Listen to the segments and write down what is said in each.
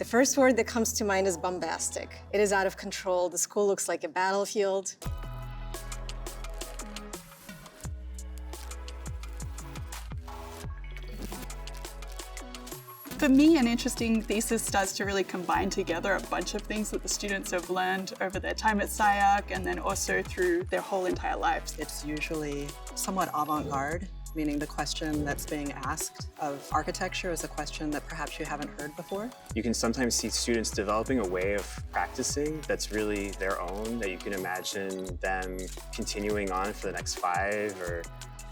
The first word that comes to mind is bombastic. It is out of control. The school looks like a battlefield. For me, an interesting thesis starts to really combine together a bunch of things that the students have learned over their time at SCI-Arc and then also through their whole entire lives. It's usually somewhat avant-garde, meaning the question that's being asked of architecture is a question that perhaps you haven't heard before. You can sometimes see students developing a way of practicing that's really their own, that you can imagine them continuing on for the next 5 or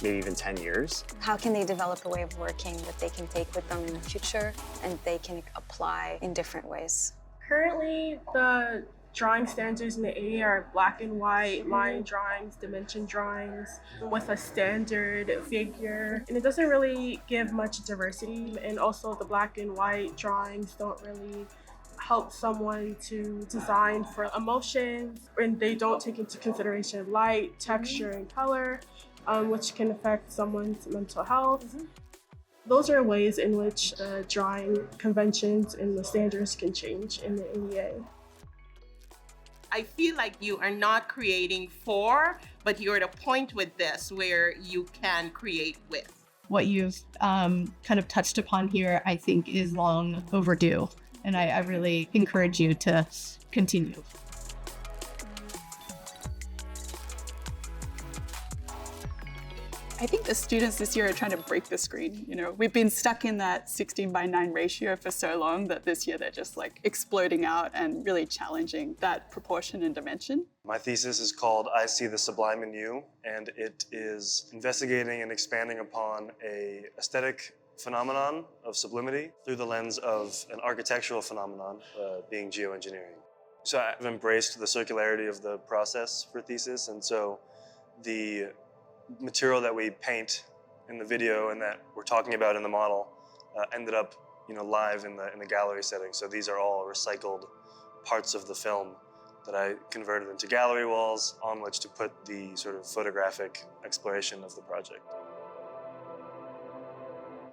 maybe even 10 years. How can they develop a way of working that they can take with them in the future and they can apply in different ways? Currently, the drawing standards in the AE are black and white, line drawings, dimension drawings, with a standard figure. And it doesn't really give much diversity. And also the black and white drawings don't really help someone to design for emotions, and they don't take into consideration light, texture, and color, which can affect someone's mental health. Those are ways in which the drawing conventions and the standards can change in the AEA. I feel like you are not creating for, but you're at a point with this where you can create with. What you've kind of touched upon here, I think, is long overdue. And I really encourage you to continue. I think the students this year are trying to break the screen. You know, we've been stuck in that 16:9 ratio for so long that this year they're just like exploding out and really challenging that proportion and dimension. My thesis is called I See the Sublime in You, and it is investigating and expanding upon an aesthetic phenomenon of sublimity through the lens of an architectural phenomenon, being geoengineering. So I've embraced the circularity of the process for thesis, and so the material that we paint in the video and that we're talking about in the model ended up, live in the gallery setting. So these are all recycled parts of the film that I converted into gallery walls on which to put the sort of photographic exploration of the project.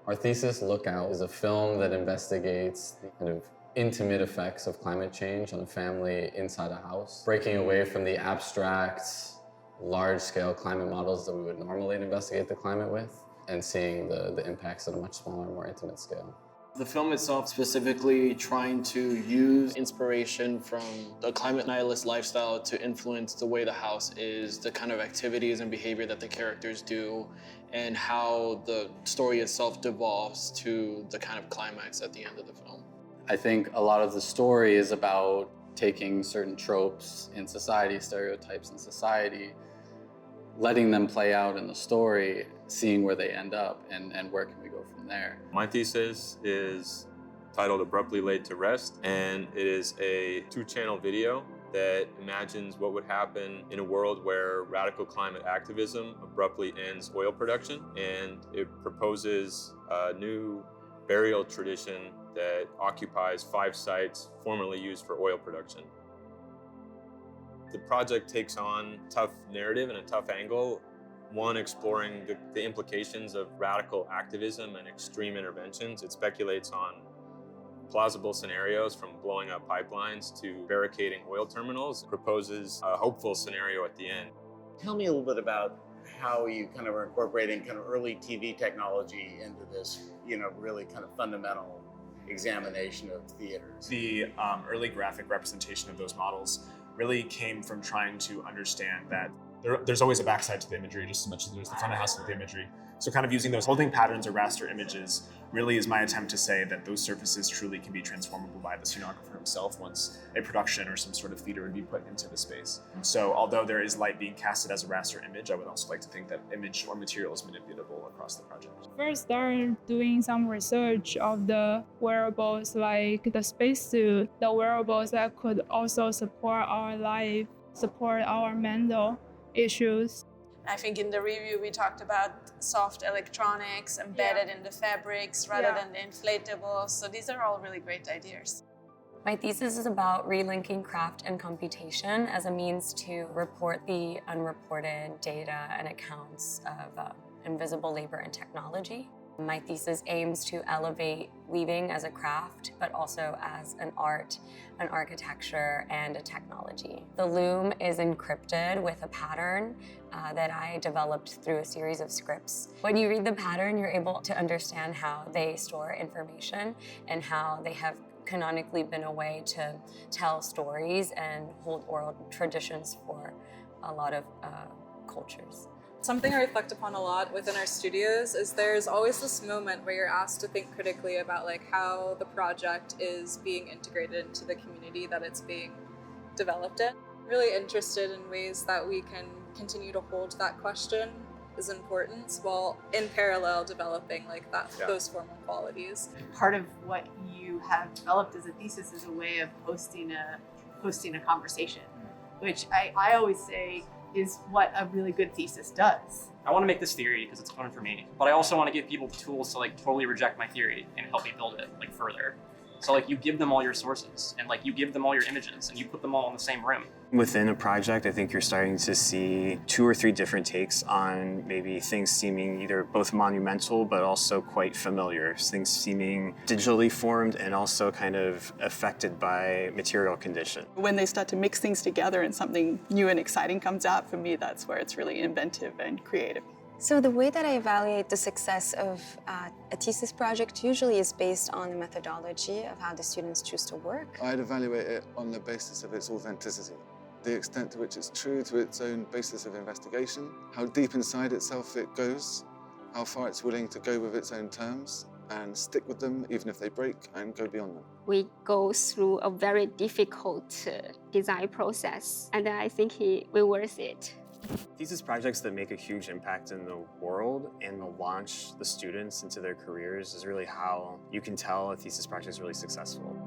Our thesis, Lookout, is a film that investigates the kind of intimate effects of climate change on a family inside a house, breaking away from the abstract, large-scale climate models that we would normally investigate the climate with, and seeing the impacts at a much smaller, more intimate scale. The film itself specifically trying to use inspiration from the climate nihilist lifestyle to influence the way the house is, the kind of activities and behavior that the characters do, and how the story itself devolves to the kind of climax at the end of the film. I think a lot of the story is about taking certain tropes in society, stereotypes in society, letting them play out in the story, seeing where they end up, and where can we go from there. My thesis is titled Abruptly Laid to Rest, and it is a 2-channel video that imagines what would happen in a world where radical climate activism abruptly ends oil production, and it proposes a new burial tradition that occupies 5 sites formerly used for oil production. The project takes on a tough narrative and a tough angle, one exploring the implications of radical activism and extreme interventions. It speculates on plausible scenarios from blowing up pipelines to barricading oil terminals, proposes a hopeful scenario at the end. Tell me a little bit about how you kind of are incorporating kind of early TV technology into this, really kind of fundamental examination of theaters. The early graphic representation of those models really came from trying to understand that there's always a backside to the imagery just as much as there's the front of house of the imagery. So kind of using those holding patterns or raster images really is my attempt to say that those surfaces truly can be transformable by the scenographer himself once a production or some sort of theater would be put into the space. So although there is light being casted as a raster image, I would also like to think that image or material is manipulatable across the project. First started doing some research of the wearables like the spacesuit, the wearables that could also support our life, support our mental issues. I think in the review we talked about soft electronics embedded in the fabrics rather than the inflatables. So these are all really great ideas. My thesis is about relinking craft and computation as a means to report the unreported data and accounts of invisible labor and technology. My thesis aims to elevate weaving as a craft, but also as an art, an architecture, and a technology. The loom is encrypted with a pattern that I developed through a series of scripts. When you read the pattern, you're able to understand how they store information and how they have canonically been a way to tell stories and hold oral traditions for a lot of cultures. Something I reflect upon a lot within our studios is there's always this moment where you're asked to think critically about like how the project is being integrated into the community that it's being developed in. Really interested in ways that we can continue to hold that question is important while in parallel developing like that those formal qualities. Part of what you have developed as a thesis is a way of hosting a conversation, which I always say is what a really good thesis does. I want to make this theory because it's fun for me, but I also want to give people the tools to like totally reject my theory and help me build it like further. So like you give them all your sources and like you give them all your images and you put them all in the same room. Within a project, I think you're starting to see 2 or 3 different takes on maybe things seeming either both monumental but also quite familiar, things seeming digitally formed and also kind of affected by material condition. When they start to mix things together and something new and exciting comes out, for me, that's where it's really inventive and creative. So the way that I evaluate the success of a thesis project usually is based on the methodology of how the students choose to work. I'd evaluate it on the basis of its authenticity, the extent to which it's true to its own basis of investigation, how deep inside itself it goes, how far it's willing to go with its own terms, and stick with them even if they break and go beyond them. We go through a very difficult design process, and I think we're worth it. Thesis projects that make a huge impact in the world and will launch the students into their careers is really how you can tell a thesis project is really successful.